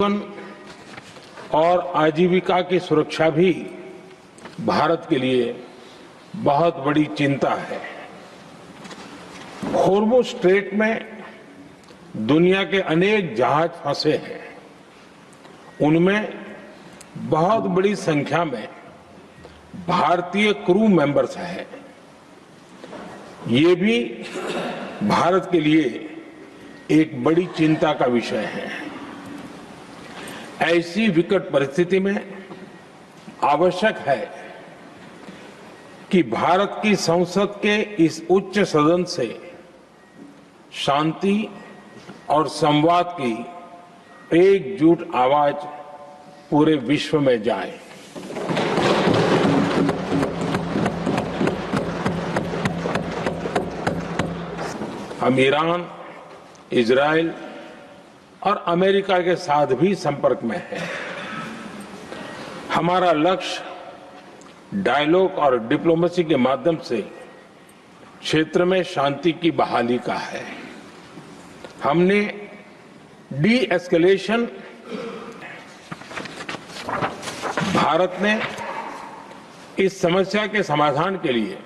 जीवन और आजीविका की सुरक्षा भी भारत के लिए बहुत बड़ी चिंता है। होर्मुज स्ट्रेट में दुनिया के अनेक जहाज फंसे हैं। उनमें बहुत बड़ी संख्या में भारतीय क्रू मेंबर्स हैं। ये भी भारत के लिए एक बड़ी चिंता का विषय है। ऐसी विकट परिस्थिति में आवश्यक है कि भारत की संसद के इस उच्च सदन से शांति और संवाद की एकजुट आवाज पूरे विश्व में जाए। हम ईरान, इजराइल और अमेरिका के साथ भी संपर्क में हैं। हमारा लक्ष्य डायलॉग और डिप्लोमेसी के माध्यम से क्षेत्र में शांति की बहाली का है। हमने डी एस्केलेशन, भारत ने इस समस्या के समाधान के लिए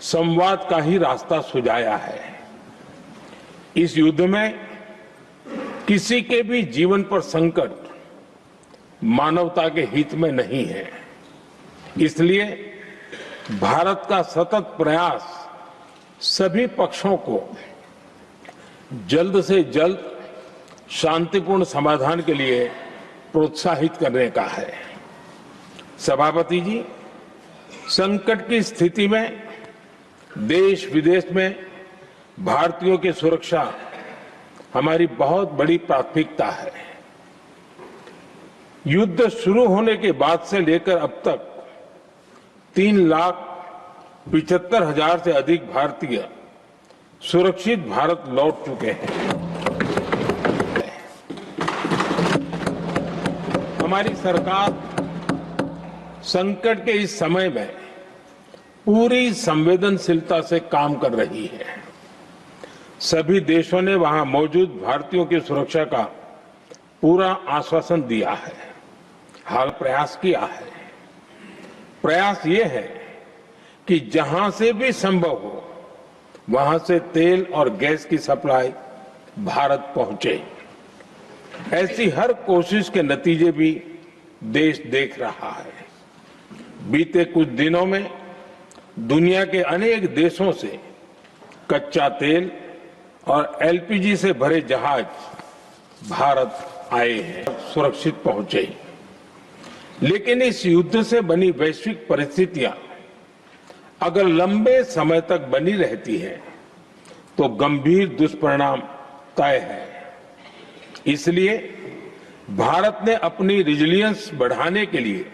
संवाद का ही रास्ता सुझाया है। इस युद्ध में किसी के भी जीवन पर संकट मानवता के हित में नहीं है। इसलिए भारत का सतत प्रयास सभी पक्षों को जल्द से जल्द शांतिपूर्ण समाधान के लिए प्रोत्साहित करने का है। सभापति जी, संकट की स्थिति में देश विदेश में भारतीयों की सुरक्षा हमारी बहुत बड़ी प्राथमिकता है। युद्ध शुरू होने के बाद से लेकर अब तक 3,75,000 से अधिक भारतीय सुरक्षित भारत लौट चुके हैं। हमारी सरकार संकट के इस समय में पूरी संवेदनशीलता से काम कर रही है। सभी देशों ने वहां मौजूद भारतीयों की सुरक्षा का पूरा आश्वासन दिया है। हाल प्रयास किया है। प्रयास ये है कि जहां से भी संभव हो वहां से तेल और गैस की सप्लाई भारत पहुंचे। ऐसी हर कोशिश के नतीजे भी देश देख रहा है। बीते कुछ दिनों में दुनिया के अनेक देशों से कच्चा तेल और एलपीजी से भरे जहाज भारत आए हैं, सुरक्षित पहुंचे। लेकिन इस युद्ध से बनी वैश्विक परिस्थितियां अगर लंबे समय तक बनी रहती है तो गंभीर दुष्परिणाम तय है। इसलिए भारत ने अपनी रेजिलियंस बढ़ाने के लिए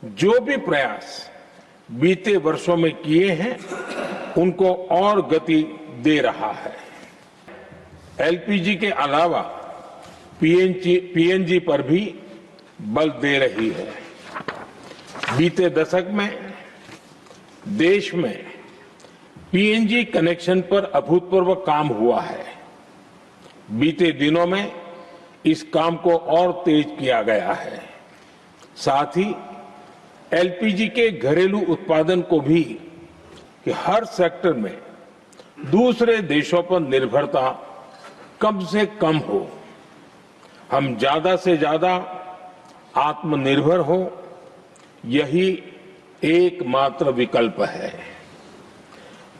जो भी प्रयास बीते वर्षों में किए हैं उनको और गति दे रहा है। एलपीजी के अलावा पीएनजी पर भी बल दे रही है। बीते दशक में देश में पीएनजी कनेक्शन पर अभूतपूर्व काम हुआ है। बीते दिनों में इस काम को और तेज किया गया है। साथ ही एलपीजी के घरेलू उत्पादन को भी कि हर सेक्टर में दूसरे देशों पर निर्भरता कम से कम हो, हम ज्यादा से ज्यादा आत्मनिर्भर हो, यही एकमात्र विकल्प है।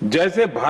जैसे भारत